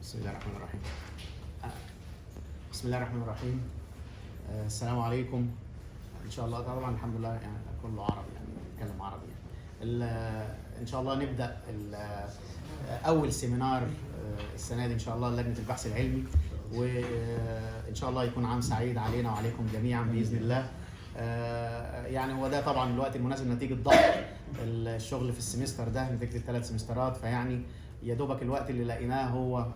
بسم الله الرحمن الرحيم. بسم الله الرحمن الرحيم. السلام عليكم. ان شاء الله طبعا الحمد لله يعني كله عربي يعني بنتكلم عربي يعني. ان شاء الله نبدا اول سيمينار السنه دي ان شاء الله لجنه البحث العلمي، وان شاء الله يكون عام سعيد علينا وعليكم جميعا باذن الله. يعني هو ده طبعا الوقت المناسب نتيجه ضغط الشغل في السمستر ده نتيجه الثلاث سمسترات، فيعني يا دوبك الوقت اللي لقيناه هو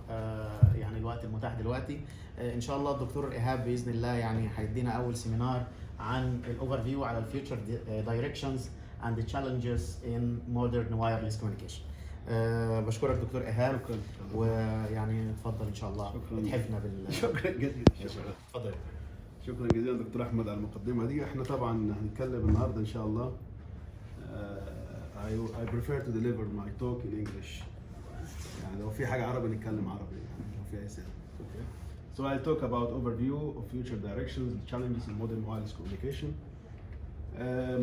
يعني الوقت المتاح دلوقتي. ان شاء الله الدكتور ايهاب باذن الله يعني هيدينا اول سيمينار عن الاوفر فيو على الفيوتشر دايركشنز اند ذا تشالنجز ان مودرن وايرلس كوميونيكيشن. بشكرك دكتور ايهاب، ويعني اتفضل ان شاء الله اتحفنا شكرا جزيلا. اتفضل. شكرا جزيلا دكتور احمد على المقدمه دي. احنا طبعا هنتكلم النهارده ان شاء الله. I prefer to deliver my talk in English. يعني لو في حاجه عربي نتكلم عربي يعني لو في اي سؤال. Okay. So I'll talk about overview of future directions, challenges in modern wireless communication.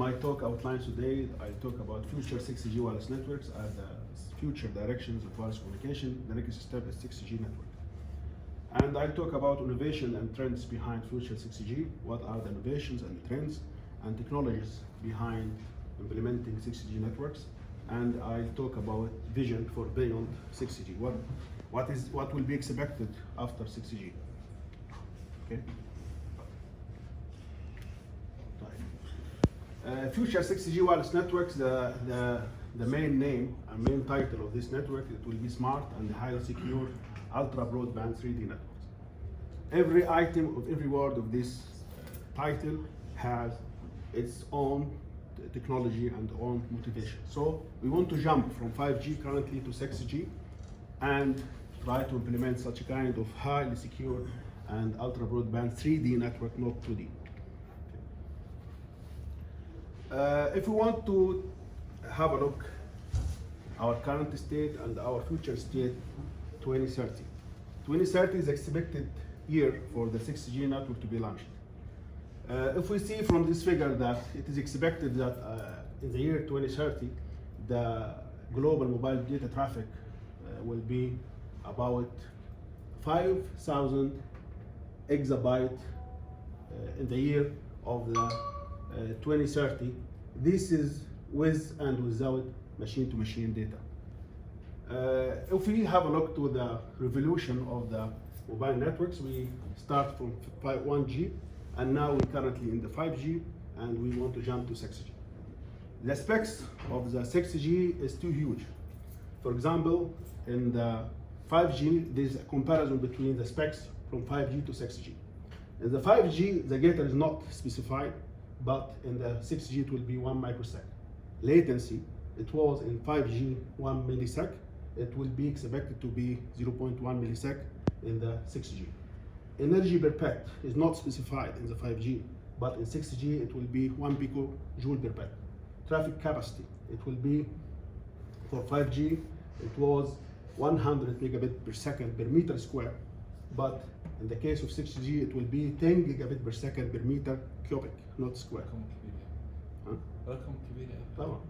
My talk outlines today, I'll talk about future 6G wireless networks and the future directions of wireless communication. The next step is 6G network. And I'll talk about innovation and trends behind future 6G. What are the innovations and trends and technologies behind implementing 6G networks? And I'll talk about vision for beyond 6G. What will be expected after 6G? Okay. Future 6G wireless networks. The main name and main title of this network, it will be smart and highly secure ultra broadband 3D networks. Every item of every word of this title has its own technology and own motivation. So we want to jump from 5G currently to 6G and try to implement such a kind of highly secure and ultra broadband 3D network, not 2D. If we want to have a look our current state and our future state, 2030. 2030 is the expected year for the 6G network to be launched. If we see from this figure that it is expected that in the year 2030, the global mobile data traffic will be about 5,000 exabyte in the year of the 2030. This is with and without machine-to-machine data. If we have a look to the revolution of the mobile networks, we start from 1G and now we're currently in the 5G and we want to jump to 6G. The specs of the 6G is too huge. For example, in the 5G, there's a comparison between the specs from 5G to 6G. In the 5G, the data is not specified, but in the 6G it will be 1 microsecond. Latency, it was in 5G 1 millisecond. It will be expected to be 0.1 millisecond in the 6G. Energy per pet is not specified in the 5G, but in 6G it will be 1 picojoule per pet. Traffic capacity, it will be for 5G, it was 100 megabit per second per meter square, but in the case of 6G it will be 10 gigabit per second per meter cubic, not square. رقم كبير طبعا.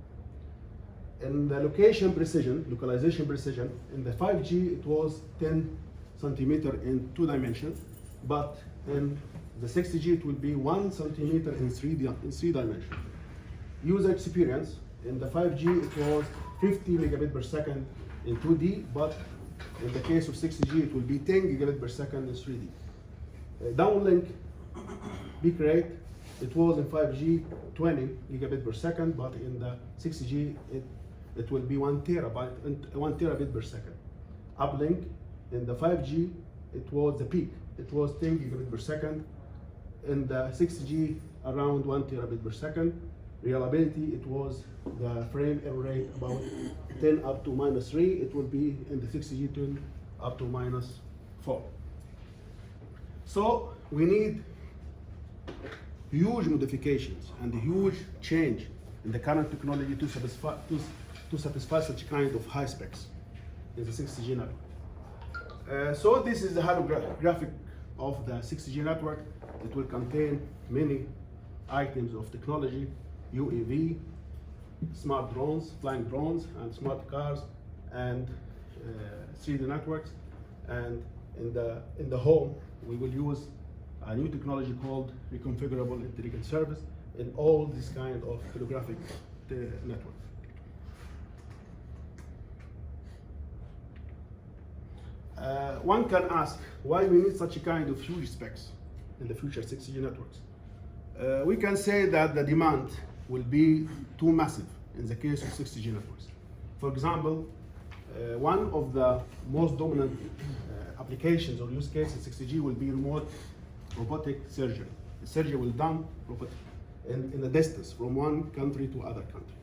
In the localization precision, in the 5G it was 10 centimeter in 2 dimensions, but in the 6G it will be 1 centimeter in 3 dimensions. User experience, in the 5G it was 50 megabit per second in 2D, but in the case of 6G it will be 10 gigabit per second in 3D. Downlink peak rate, it was in 5G 20 gigabit per second, but in the 6G it will be 1 terabit per second. Uplink, in the 5G it was the peak, it was 10 gigabit per second. In the 6G around 1 terabit per second. Reliability, it was the frame error rate about 10 up to -3. It will be in the 6G 10 up to -4. So we need huge modifications and huge change in the current technology to satisfy such kind of high specs in the 6G network. So this is the holographic of the 6G network. It will contain many items of technology, UAV, smart drones, flying drones, and smart cars, and 3D networks. and in the home we will use a new technology called reconfigurable intelligent service in all this kind of holographic network. One can ask why we need such a kind of huge specs in the future 6G networks. We can say that the demand will be too massive in the case of 6G networks. For example, one of the most dominant applications or use cases in 6G will be remote robotic surgery. The surgery will be done in the distance from one country to other country.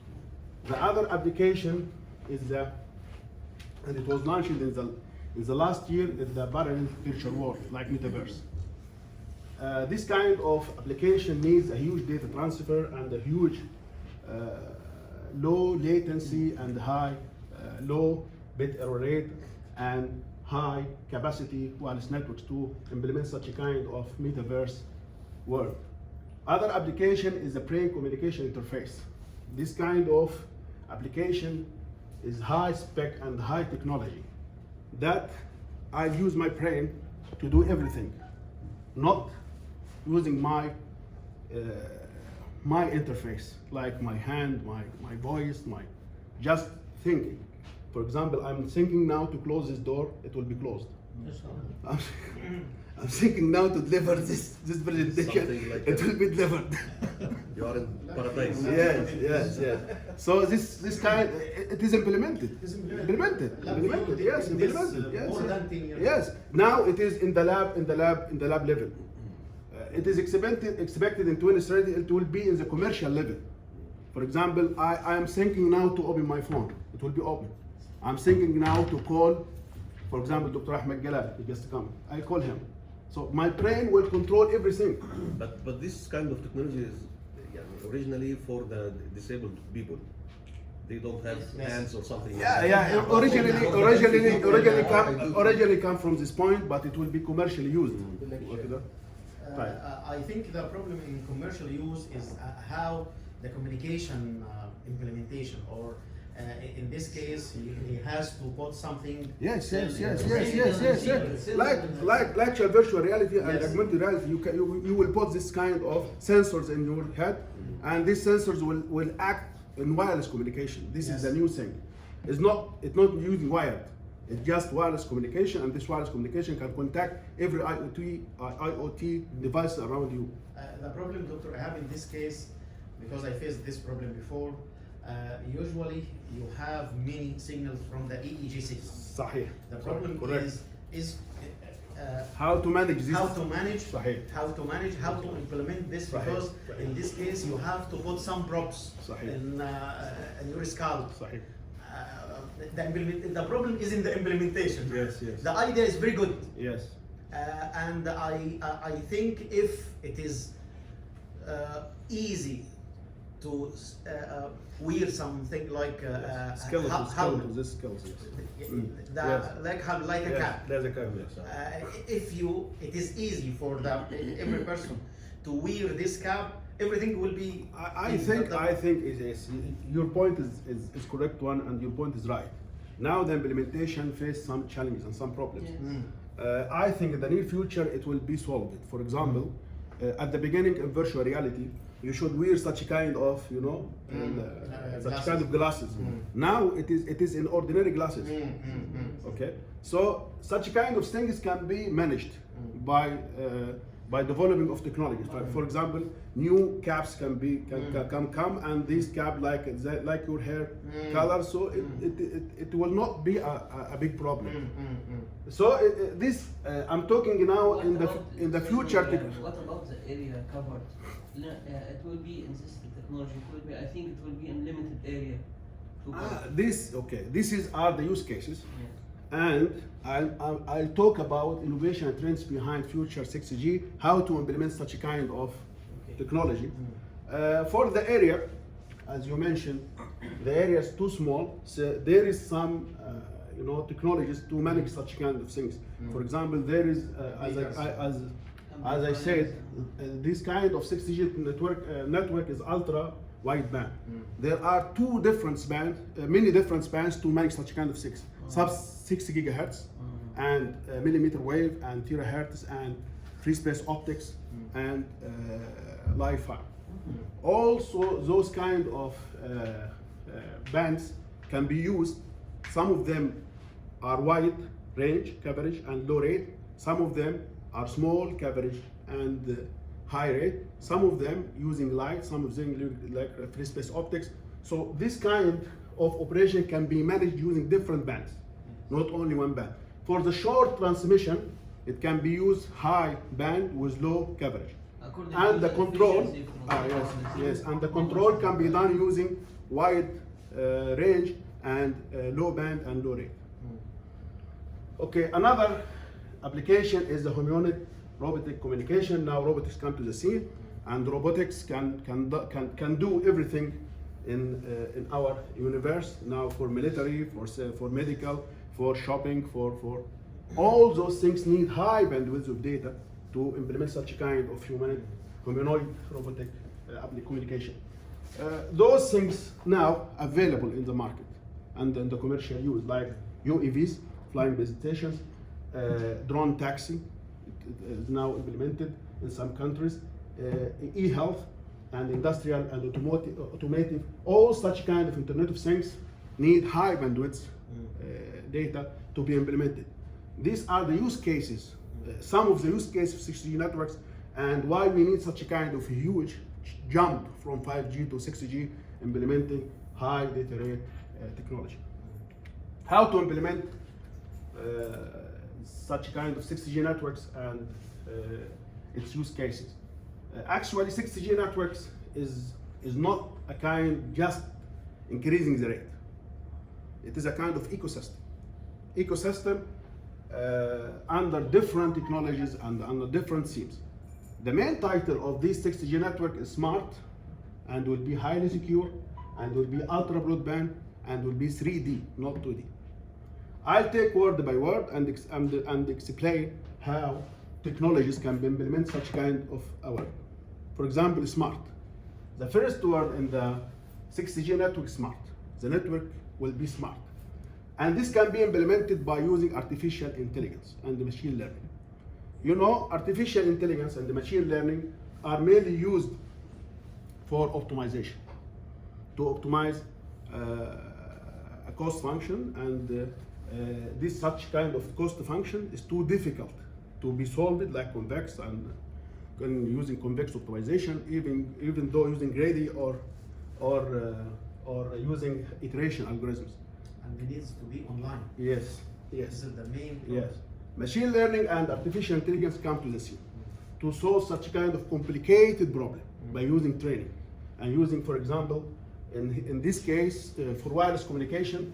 The other application is and it was launched in the last year, is the parallel virtual world, like metaverse. This kind of application needs a huge data transfer and a huge low latency and low bit error rate and high capacity wireless networks to implement such a kind of metaverse world. Other application is the brain communication interface. This kind of application is high spec and high technology that I use my brain to do everything, not using my interface, like my hand, my voice, just thinking. For example, I'm thinking now to close this door, it will be closed. I'm thinking now to deliver this presentation, Like it will be delivered. You are in paradise. Yes. So this kind, it is implemented. Implemented. Yes, implemented. Yes. More than 10 years. Yes. Now it is in the lab level. It is expected in 2030 it will be in the commercial level. For example, I am thinking now to open my phone. It will be open. I'm thinking now to call, for example, Dr. Ahmed Galal, he just come. I call him. So my brain will control everything. But this kind of technology is originally for the disabled people. They don't have hands or something. Yeah. Originally come from this point, but it will be commercially used. I think the problem in commercial use is how the communication implementation, or in this case, he has to put something. Yes. Like your virtual reality and augmented reality, you will put this kind of sensors in your head, and these sensors will act in wireless communication. This is a new thing. It's not using wired. It's just wireless communication, and this wireless communication can contact every IoT device around you. The problem, Dr. Ehab, in this case, because I faced this problem before, usually you have many signals from the EEG signal. صحيح. The problem is how to manage this. How to manage, صحيح. how to implement this, صحيح. because in this case you have to put some props صحيح. in your scalp. صحيح. The problem is in the implementation. Yes. The idea is very good. Yes. And I think if it is easy to wear something like skeleton, this skills. like a cap. There's a cap. Yes. It is easy for every person to wear this cap, everything will be. I think your point is correct one, and your point is right. Now the implementation faces some challenges and some problems. Yes. I think in the near future it will be solved. For example, at the beginning in virtual reality, you should wear such a kind of, such kind of glasses. Now it is in ordinary glasses. Okay, so such kind of things can be managed by developing of technologies. For example, new caps can come, and these cap like your hair color, so it will not be a big problem. So this I'm talking now in the future. What about the area covered? It will be in this technology. It will be, I think it will be in limited area. These are the use cases. And I'll talk about innovation and trends behind future 6G, how to implement such a kind of technology. For the area, as you mentioned, the area is too small, so there is some technologies to manage such kind of things. For example, there is, as I said, this kind of 6G network is ultra wideband. There are many different bands to manage such kind of sub 6 gigahertz, and millimeter wave and terahertz and free space optics and Wi-Fi. Also, those kind of bands can be used. Some of them are wide range coverage and low rate. Some of them are small coverage and high rate. Some of them using light, some of them like free space optics. So this kind of operation can be managed using different bands, not only one band. For the short transmission, it can be used high band with low coverage. According And to the control, efficiency from yes, and the control can be done using wide range and low band and low rate. Okay, another application is the humanoid robotic communication. Now robotics come to the scene, and robotics can do everything in our universe now, for military, for medical, for shopping, for all those things need high bandwidth of data to implement such a kind of humanoid robotic communication. Those things now available in the market and in the commercial use, like UAVs, flying base stations, drone taxi, it is now implemented in some countries, e-health and industrial and automotive, all such kind of Internet of Things need high bandwidth data to be implemented. These are the use cases, some of the use cases of 6G networks, and why we need such a kind of huge jump from 5G to 6G, implementing high data rate technology. How to implement such kind of 6G networks and its use cases. Actually, 6G networks is not a kind just increasing the rate. It is a kind of ecosystem under different technologies and under different themes. The main title of this 6G network is smart, and will be highly secure, and will be ultra broadband, and will be 3D, not 2D. I'll take word by word and explain how technologies can be implement such kind of a word. For example, smart. The first word in the 6G network is smart. The network will be smart. And this can be implemented by using artificial intelligence and machine learning. You know, artificial intelligence and the machine learning are mainly used for optimization, to optimize a cost function, and this such kind of cost function is too difficult to be solved like convex and using convex optimization, even though using greedy or using iteration algorithms. And it needs to be online. Yes. This is the main problem. Yes. Machine learning and artificial intelligence come to the scene to solve such kind of complicated problem by using training and using, for example, in this case, for wireless communication,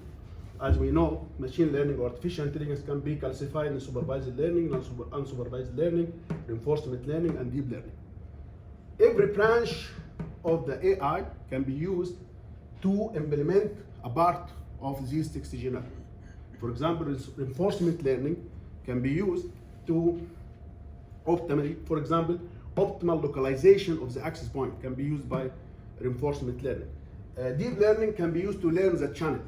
as we know, machine learning or artificial intelligence can be classified in supervised learning, unsupervised learning, reinforcement learning, and deep learning. Every branch of the AI can be used to implement a part of these 6G network. For example, reinforcement learning can be used to optimally, for example, optimal localization of the access point can be used by reinforcement learning. Deep learning can be used to learn the channel,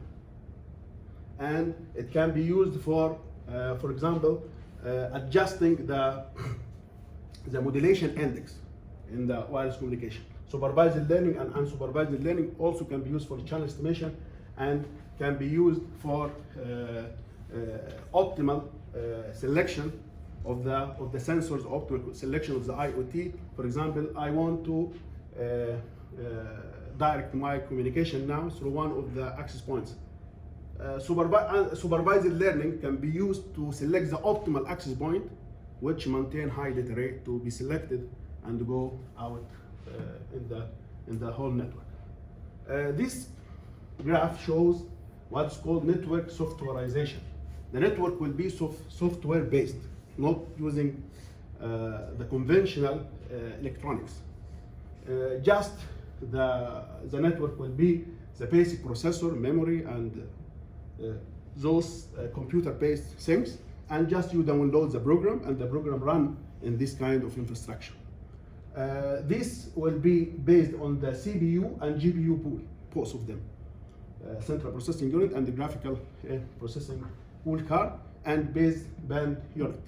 and it can be used for example, adjusting the modulation index in the wireless communication. Supervised learning and unsupervised learning also can be used for channel estimation and can be used for optimal selection of the sensors, optimal selection of the IoT. For example, I want to direct my communication now through one of the access points. Supervised learning can be used to select the optimal access point, which maintain high data rate to be selected and go out in the whole network. This graph shows what's called network softwareization. The network will be software based, not using the conventional electronics. Just the network will be the basic processor, memory, and those computer-based things, and just you download the program, and the program run in this kind of infrastructure. This will be based on the CPU and GPU pool, both of them, central processing unit and the graphical processing pool card. and baseband unit.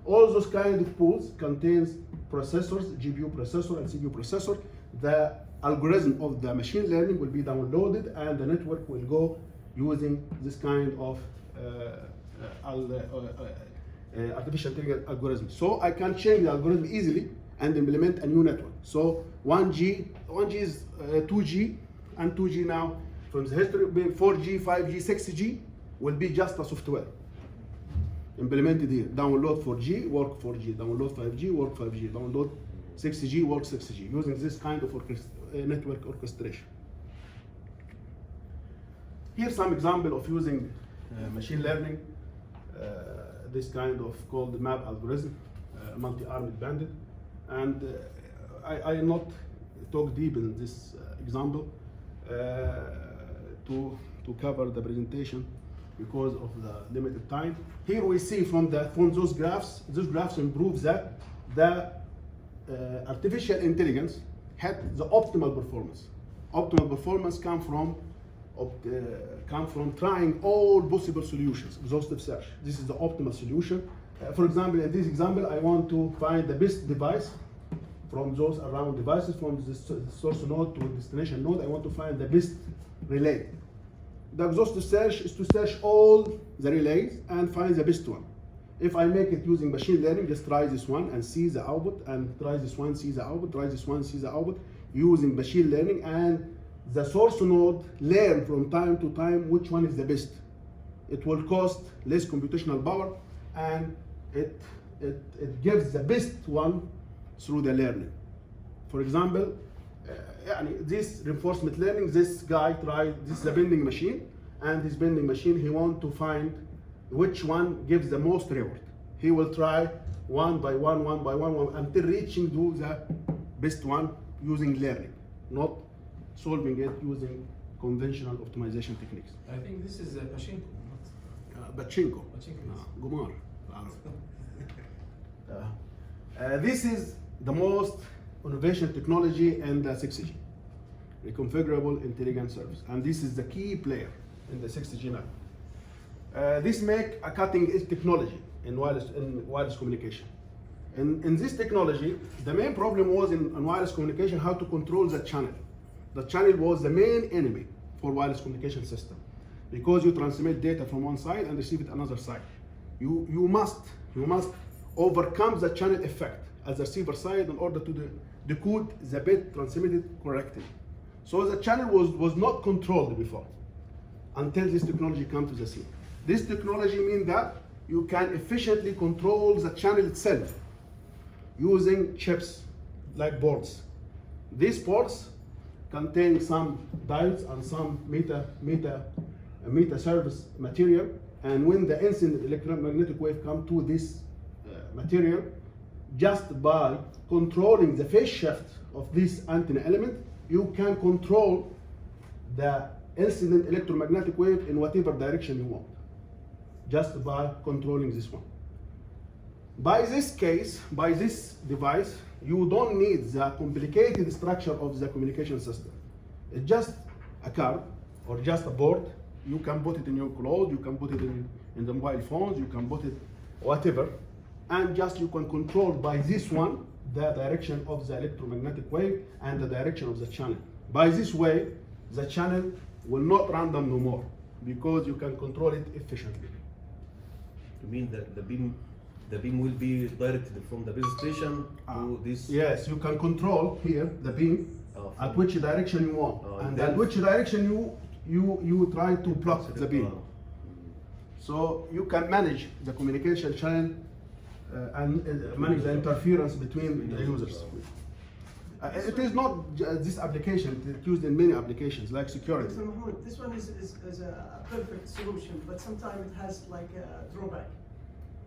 All those kind of pools contains processors, GPU processor and CPU processor. The algorithm of the machine learning will be downloaded and the network will go using this kind of artificial intelligence algorithm. So I can change the algorithm easily and implement a new network. So 1G is 2G, and 2G now from the history, 4G, 5G, 6G will be just a software implemented here. Download 4G, work 4G. Download 5G, work 5G. Download 6G, work 6G, using this kind of network orchestration. Here's some example of using machine learning, this kind of called map algorithm, multi-armed bandit. And I not talk deep in this example to cover the presentation because of the limited time. Here we see from those graphs improve that the artificial intelligence had the optimal performance. Optimal performance come from trying all possible solutions, exhaustive search. This is the optimal solution. For example, in this example, I want to find the best device from those around devices, from the source node to destination node. I want to find the best relay. The exhaustive search is to search all the relays and find the best one. If I make it using machine learning, just try this one and see the output, and try this one, see the output, try this one, see the output, using machine learning, and the source node learn from time to time which one is the best. It will cost less computational power, and it gives the best one through the learning. For example, this reinforcement learning, this guy tried, this is a vending machine, and this vending machine, he wants to find which one gives the most reward. He will try one by one, until reaching to the best one using learning, not solving it using conventional optimization techniques. I think this is Pachinko. Pachinko. Pachinko. Gumar. This is the most innovation technology in the 6G, reconfigurable intelligent service, and this is the key player in the 6G now. This make a cutting-edge technology in wireless communication. In this technology, the main problem was in wireless communication how to control the channel. The channel was the main enemy for wireless communication system, because you transmit data from one side and receive it another side. You must overcome the channel effect as the receiver side in order to decode the bit transmitted correctly. So the channel was not controlled before until this technology came to the scene. This technology means that you can efficiently control the channel itself using chips like boards. These boards contain some diodes and some meta service material, and when the incident electromagnetic wave come to this material, just by controlling the phase shift of this antenna element, you can control the incident electromagnetic wave in whatever direction you want, just by controlling this one. By this device, you don't need the complicated structure of the communication system. It's just a card or just a board. You can put it in your clothes, you can put it in the mobile phones, you can put it whatever, and just you can control by this one the direction of the electromagnetic wave and the direction of the channel. By this way, the channel will not random no more, because you can control it efficiently. You mean that the beam will be directed from the base station to this? Yes, you can control here the beam at which direction you want, and at which direction you try to block the beam. So you can manage the communication channel and manage the interference between the users. It is not this application, it's used in many applications like security. Mr. Mahmoud, this one is a perfect solution, but sometimes it has like a drawback.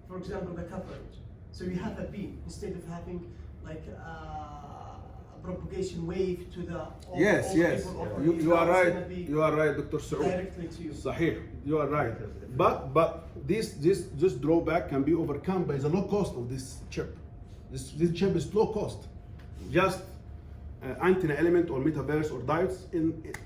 For example, the coverage. So you have a beam instead of having like a propagation wave to the all Yes. people. You are right. You are right, Dr. Saoud. Directly to you. Sahih. You are right. But this drawback can be overcome by the low cost of this chip. This chip is low cost. Just antenna element or metaverse or diodes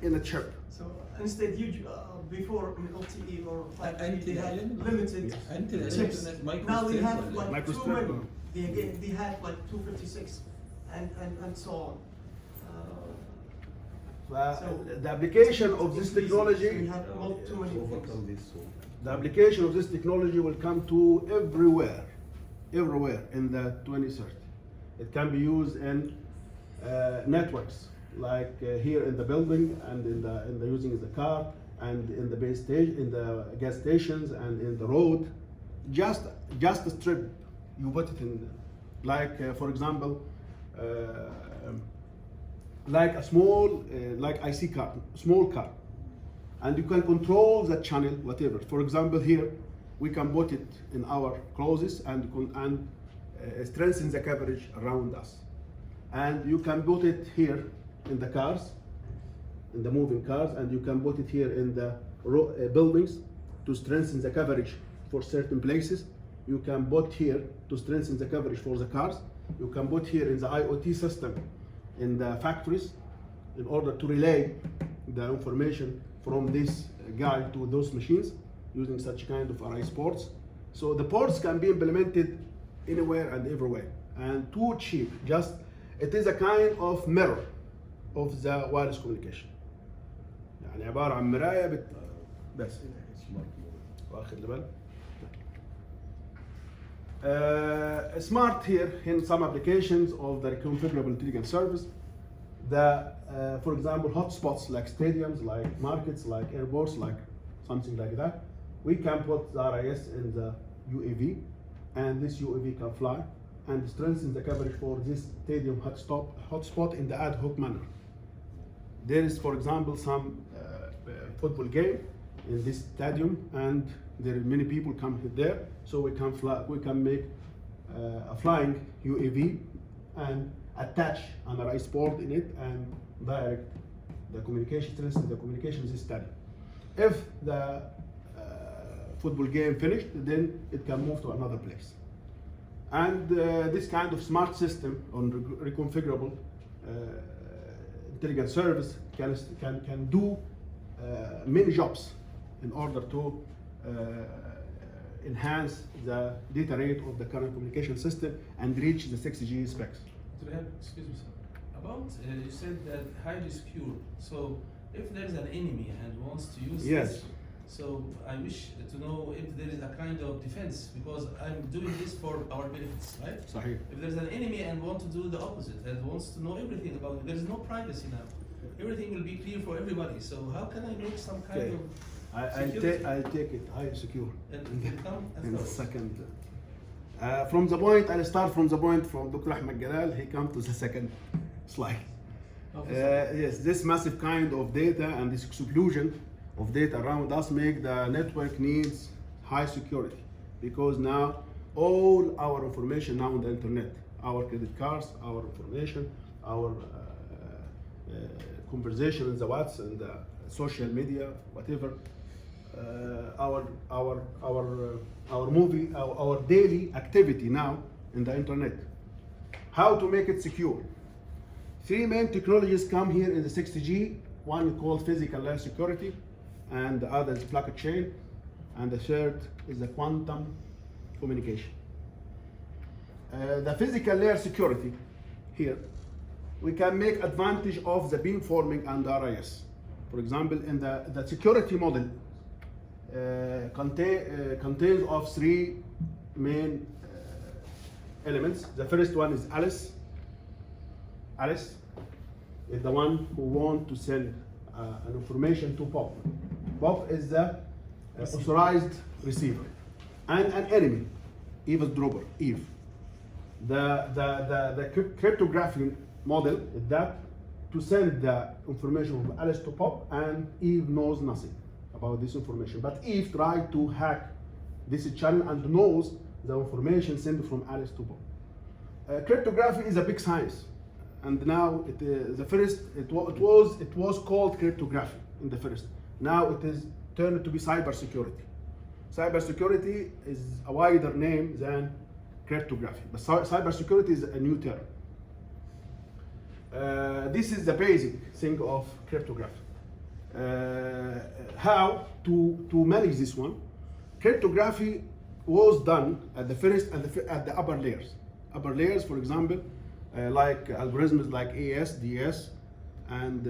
in a chip. So instead, huge before in LTE or 5G, أنت they had الإنترنت. limited أنت chips. الإنترنت مايكرو Now they ستريب have ولا like Micro too strip, many. no. They have like 256 and so on. The application of this So we technology, have not too many to overcome things. this. So. the application of this technology will come to everywhere in the 2030. It can be used in networks, like here in the building and in the using the car and in the base station, in the gas stations and in the road. Just a strip, you put it in, like for example, like a small, like IC car, small car, and you can control the channel, whatever. For example, here we can put it in our clothes and strengthen the coverage around us. And you can put it here in the cars, in the moving cars, and you can put it here in the buildings to strengthen the coverage for certain places. You can put here to strengthen the coverage for the cars. You can put here in the IoT system in the factories in order to relay the information from this guy to those machines using such kind of array ports. So the ports can be implemented anywhere and everywhere, and too cheap. Just it is a kind of mirror of the wireless communication. يعني عبارة عن مراية بس واخد بالك. Smart here in some applications of the reconfigurable intelligent service. For example, hotspots like stadiums, like markets, like airports, like something like that. We can put the RIS in the UAV, and this UAV can fly and strengthen the coverage for this stadium hotspot in the ad hoc manner. There is, for example, some football game in this stadium, and there are many people come there, so we can fly. We can make a flying UAV and attach an RIS port in it and direct the communication, strengthen the communication in this stadium. If the football game finished, then it can move to another place. And this kind of smart system on reconfigurable intelligent service can do many jobs in order to enhance the data rate of the current communication system and reach the 6G specs. Prof. Excuse me, sir. About you said that highly secure. So if there is an enemy and wants to use Yes. this, so I wish to know if there is a kind of defense, because I'm doing this for our benefits, right? صحيح. If there's an enemy and want to do the opposite and wants to know everything about it, there is no privacy now. Everything will be clear for everybody. So how can I make some kind Okay. of I'll take it high secure and become in the a second. From the point, I'll start from the point from Dr. Ahmed Jalal. He comes to the second slide. Yes, this massive kind of data and this explosion of data around us make the network needs high security, because now all our information now on the internet, our credit cards, our information, our conversation in the WhatsApp and the social media, whatever, our daily activity now in the internet. How to make it secure? Three main technologies come here in the 6G. One is called physical layer security, and the other is blockchain, and the third is the quantum communication. The physical layer security here, we can make advantage of the beamforming and RIS. For example, in the security model contains of three main elements. The first one is Alice. Alice is the one who wants to send an information to Bob. Bob is the authorized receiver, and an enemy, eavesdropper, Eve. The cryptography model is that to send the information from Alice to Bob, and Eve knows nothing about this information. But Eve tried to hack this channel and knows the information sent from Alice to Bob. Cryptography is a big science, and now it was called cryptography in the first. Now it is turned to be cybersecurity. Cybersecurity is a wider name than cryptography, but cybersecurity is a new term. This is the basic thing of cryptography. how to manage this one. Cryptography was done at the first and at the upper layers. Upper layers, for example, like algorithms like AES, DES, and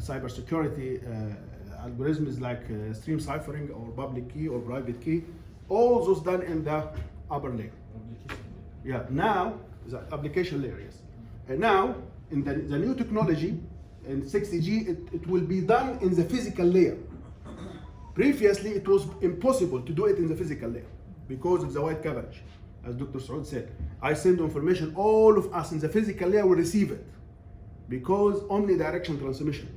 cybersecurity algorithms like stream ciphering or public key or private key. All those done in the upper layer. Yeah. Now the application layer, yes. And now in the new technology in 60G, it will be done in the physical layer. Previously, it was impossible to do it in the physical layer because of the white coverage, as Dr. Saud said. I send information, all of us in the physical layer will receive it because omnidirectional transmission.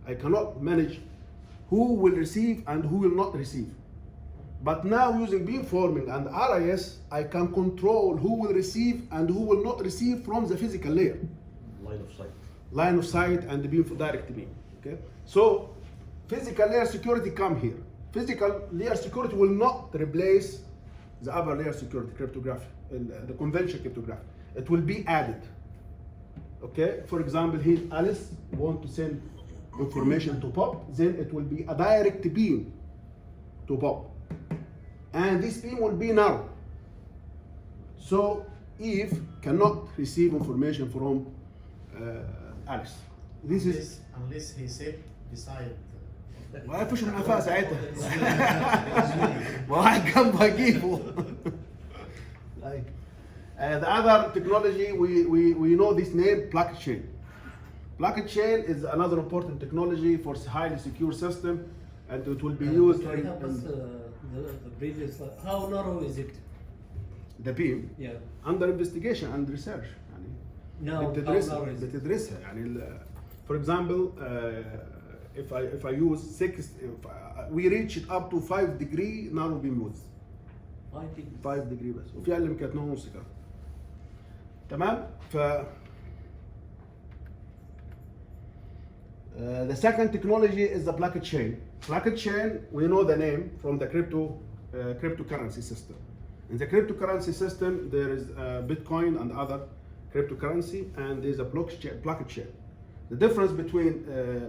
I cannot manage who will receive and who will not receive. But now using beamforming and RIS, I can control who will receive and who will not receive from the physical layer. Line of sight. Line of sight and the beam for direct beam. Okay, so physical layer security come here. Physical layer security will not replace the upper layer security cryptography, the conventional cryptography. It will be added. Okay, for example, here Alice want to send information to Bob, then it will be a direct beam to Bob, and this beam will be narrow. So Eve cannot receive information from Alice. This is unless he sit beside. ما فيش من قفاه ساعتها. واحد جنبه هجيبه. The other technology we know this name, blockchain chain. Blockchain chain is another important technology for highly secure system, and it will be used Can you help us the previous slide? How narrow is it? the beam Yeah. under investigation and research. يعني No, how بتدرسها narrow is it? بتدرسها يعني for example if I use 6 we reach it up to 5 degree narrow beam width. I think 5 degree بس وفي اقل من كده 2.5 كده تمام. ف the second technology is the blockchain chain. Blockchain chain, we know the name from the cryptocurrency system. In the cryptocurrency system, there is Bitcoin and other cryptocurrency, and there's a blockchain chain. The difference between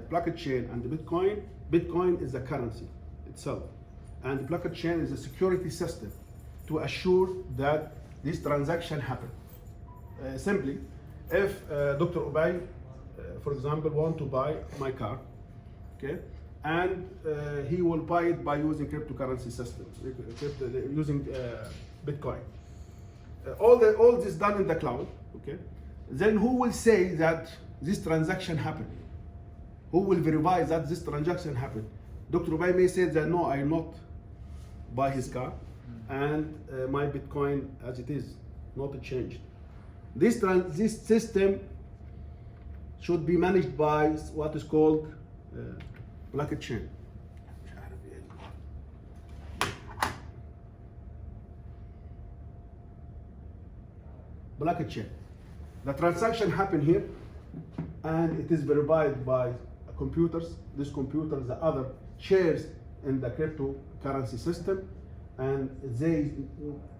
blockchain chain and the Bitcoin is the currency itself, and the blockchain chain is a security system to assure that this transaction happen. Simply, if Dr. Ubay, for example, want to buy my car, okay, and he will buy it by using cryptocurrency system, using Bitcoin. All this done in the cloud, okay. Then who will say that this transaction happened? Who will verify that this transaction happened? Dr. Ubay may say that no, I will not buy his car, and my Bitcoin as it is, not changed. This system should be managed by what is called blockchain chain. Blockchain chain. The transaction happen here, and it is verified by computers. These computers, the other shares in the cryptocurrency system, and they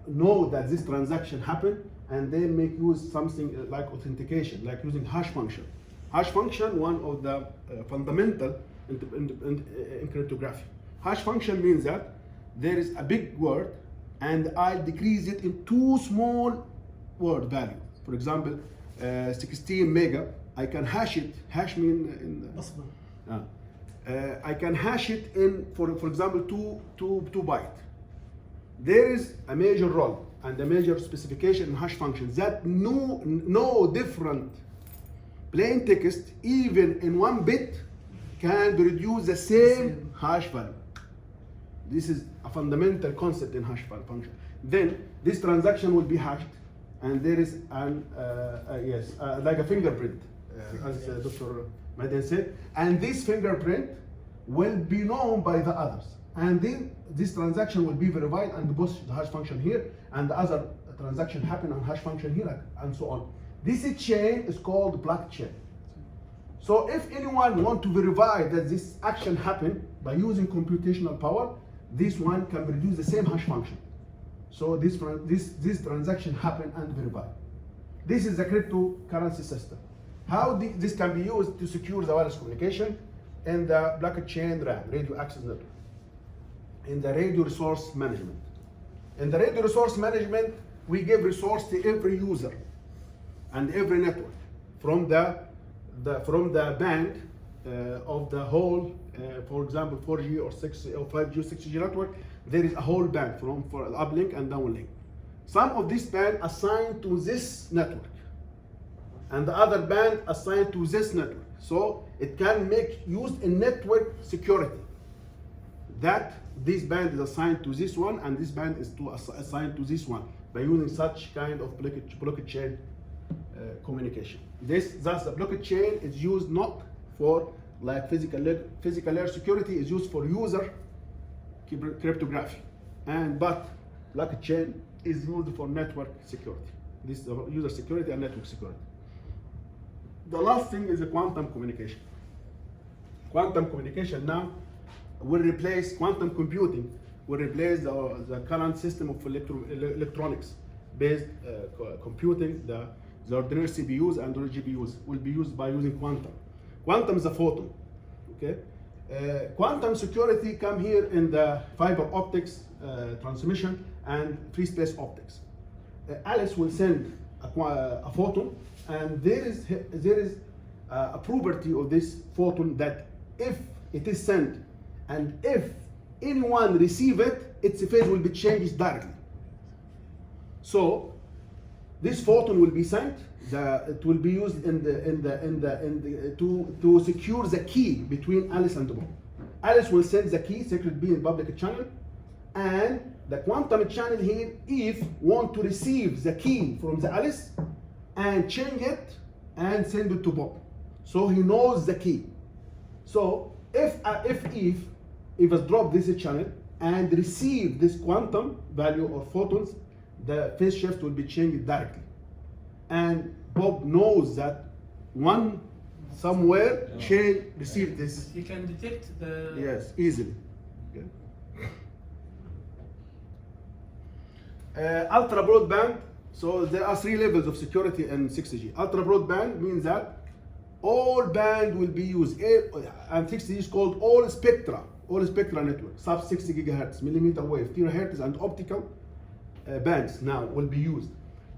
know that this transaction happened, and they make use something like authentication, like using hash function. Hash function, one of the fundamental in cryptography. Hash function means that there is a big word, and I decrease it in 2 small word value. For example, 16 mega. I can hash it. Hash mean in. I can hash it in, for example, 2 byte. There is a major role and a major specification in hash functions that no different plain text, even in 1 bit, can produce the same hash value. This is a fundamental concept in hash function. Then this transaction will be hashed, and there is an like a fingerprint, as Dr. Maden said, and this fingerprint will be known by the others, and then this transaction will be verified and push the hash function here, and the other transaction happen on hash function here, and so on. This chain is called blockchain. So if anyone want to verify that this action happened by using computational power, this one can produce the same hash function. So this transaction happen and verify. This is the cryptocurrency system. How this can be used to secure the wireless communication, in the blockchain RAM, radio access network, in the radio resource management. In the radio resource management, we give resource to every user and every network from the band of the whole, for example, 4G or 6 or 5G or 6G network. There is a whole band for uplink and downlink. Some of this band assigned to this network, and the other band assigned to this network. So it can make used in network security. That this band is assigned to this one, and this band is assigned to this one by using such kind of blockchain communication. Thus the blockchain is used not for like physical layer security, is used for user cryptography, but blockchain is used for network security. This is user security and network security. The last thing is the quantum communication. Quantum communication now will replace quantum computing, will replace the current system of electronics based computing. The ordinary CPUs and the GPUs will be used by using quantum. Quantum is a photon. Okay. Quantum security come here in the fiber optics transmission and free space optics. Alice will send a photon, and there is a property of this photon that if it is sent and if anyone receive it, its phase will be changed directly. So this photon will be sent. It will be used to secure the key between Alice and Bob. Alice will send the key, secret key in public channel, and the quantum channel here, if want to receive the key from the Alice and change it and send it to Bob, so he knows the key. So if has dropped this channel and receive this quantum value or photons, the phase shift will be changed directly. And Bob knows that one somewhere chain received this. You can detect the. Yes, easily. Okay. Ultra broadband. So there are 3 levels of security in 6G. Ultra broadband means that all band will be used, and 6G is called all spectra network, sub 60 gigahertz, millimeter wave, terahertz, and optical bands now will be used.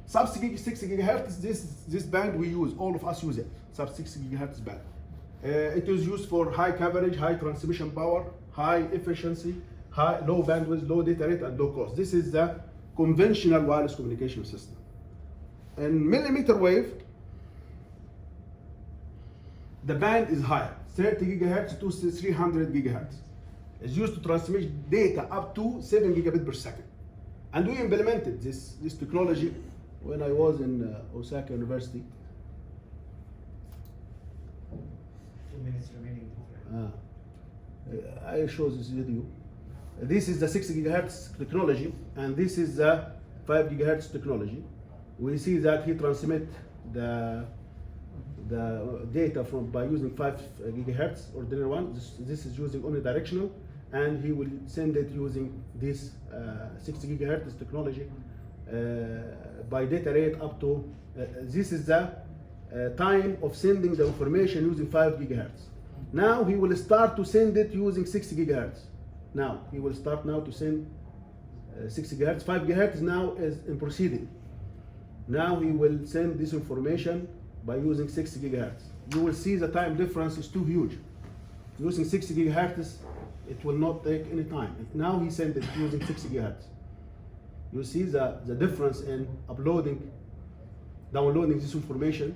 Sub 60 gigahertz, this band we use, all of us use it, sub 60 gigahertz band. It is used for high coverage, high transmission power, high efficiency, low bandwidth, low data rate, and low cost. This is the conventional wireless communication system. In millimeter wave, the band is higher, 30 gigahertz to 300 gigahertz. It's used to transmit data up to 7 gigabit per second. And we implemented this technology when I was in Osaka University. 2 minutes remaining. I show this video. This is the 6 gigahertz technology, and this is the 5 gigahertz technology. We see that he transmit the data by using 5 gigahertz ordinary one. This is using only directional, and he will send it using this 60 gigahertz technology by data rate up to. This is the time of sending the information using 5 gigahertz. Now he will start to send it using 60 gigahertz. Now he will start now to send 60 gigahertz. 5 gigahertz now is in proceeding. Now he will send this information by using 60 gigahertz. You will see the time difference is too huge. Using 60 gigahertz, it will not take any time. Now he sent it using 60 gigahertz. You see the difference in downloading this information.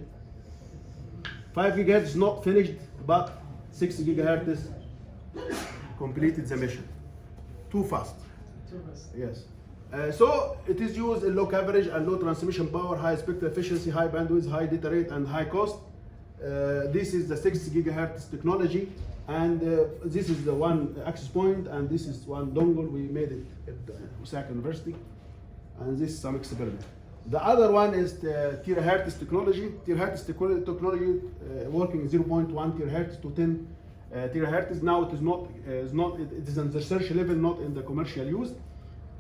5 gigahertz is not finished, but 60 gigahertz completed the mission. Too fast. Too fast. Yes. So it is used in low coverage and low transmission power, high spectral efficiency, high bandwidth, high data rate, and high cost. This is the 60 gigahertz technology, and this is the one access point, and this is one dongle. We made it at Osaka University, and this is some experiment. The other one is the terahertz technology. Terahertz technology working 0.1 terahertz to 10 terahertz. Now it is not. It is in the research level, not in the commercial use.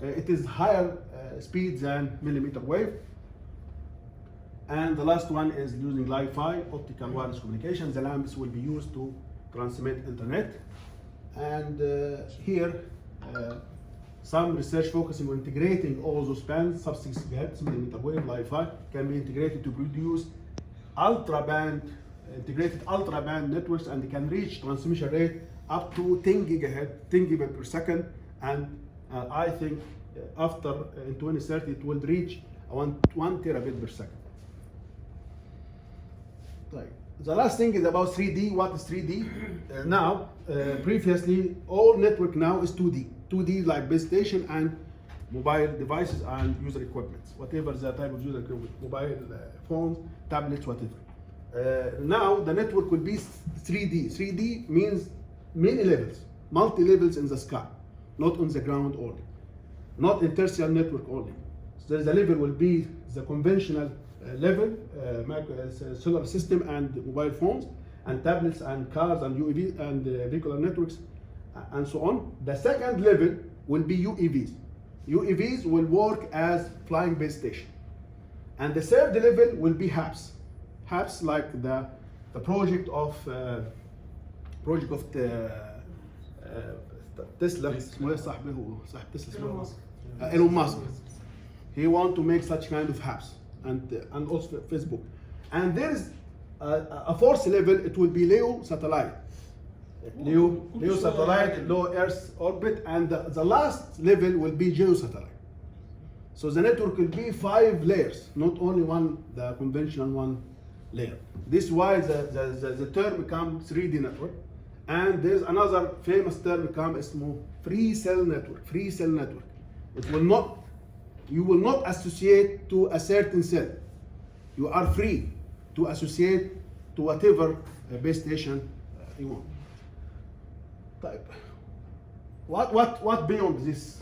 It is higher speed than millimeter wave. And the last one is using Li-Fi, optical wireless communication. The lamps will be used to transmit internet. And here, some research focusing on integrating all those bands, sub-6 GHz, millimeter wave, Wi-Fi, can be integrated to produce integrated ultra-band networks, and can reach transmission rate up to 10 gigabit per second. And I think after in 2030 it will reach 1 terabit per second. Right. The last thing is about 3D. What is 3D? Previously, all network now is 2D. 2D like base station and mobile devices and user equipment, whatever the type of user equipment, mobile phones, tablets, whatever. Now the network will be 3D. 3D means many levels, multi-levels in the sky, not on the ground only, not in terrestrial network only. So the level will be the conventional level, solar system and mobile phones and tablets and cars and UAV and vehicular networks and so on. The second level will be UAVs. UAVs will work as flying base station. And the third level will be HAPS. HAPS like the project of Tesla. Elon Musk. He want to make such kind of HAPS and also Facebook. And there is a fourth level. It will be LEO satellite. LEO satellite, low Earth orbit, and the last level will be geo satellite. So the network will be 5 layers, not only one, the conventional one layer. This is why the term becomes 3D network. And there's another famous term becomes free cell network. Free cell network. You will not associate to a certain cell. You are free to associate to whatever base station you want. Type. What beyond this?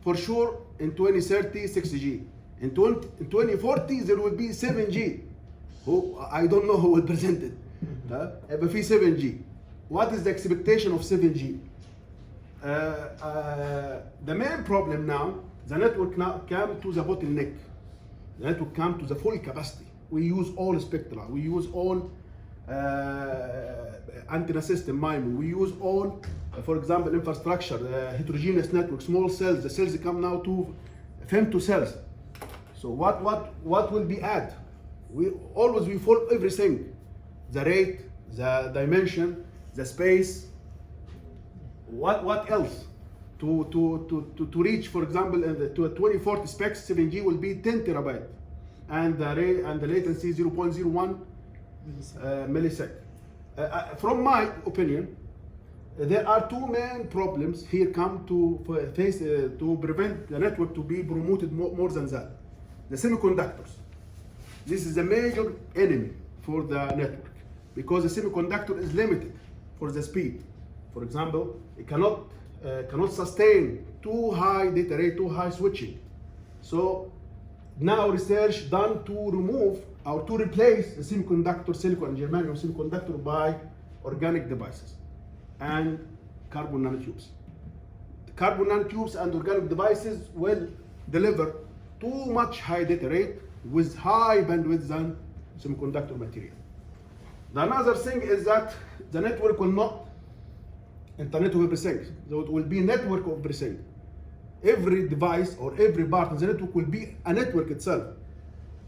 For sure, in 2030, 6G. In 2040, there will be 7G. I don't know who will present it. But 7G. What is the expectation of 7G? The main problem now, the network now come to the bottleneck. The network come to the full capacity. We use all spectra. We use all antenna system, MIMO. We use all, for example, infrastructure, heterogeneous network, small cells. The cells come now to femto cells. So what will be add? We follow everything: the rate, the dimension, the space. What else? To reach, for example, to a 2040 specs, 7G will be 10 terabyte, and the latency 0.01 millisecond. From my opinion, there are two main problems here come to face to prevent the network to be promoted more than that. The semiconductors. This is a major enemy for the network because the semiconductor is limited for the speed. For example, it cannot sustain too high data rate, too high switching. So now research done to remove or to replace the semiconductor, silicon and germanium semiconductor by organic devices and carbon nanotubes. The carbon nanotubes and organic devices will deliver too much high data rate with high bandwidth than semiconductor material. The another thing is that the network will not Internet of everything. So it will be network of everything. Every device or every part of the network will be a network itself.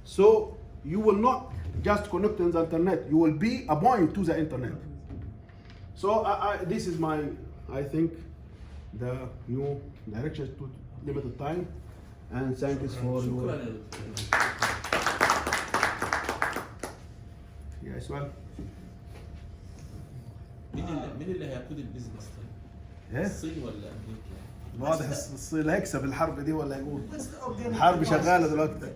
So you will not just connect to the internet. You will be a point to the internet. So this is I think, the new direction to limited time. And thank you for your. Yes, well. مين اللي هيقود البيزنس طيب؟ الصين ولا امريكا؟ واضح الصين هيكسب الحرب دي ولا يقول؟ الحرب شغاله دلوقتي.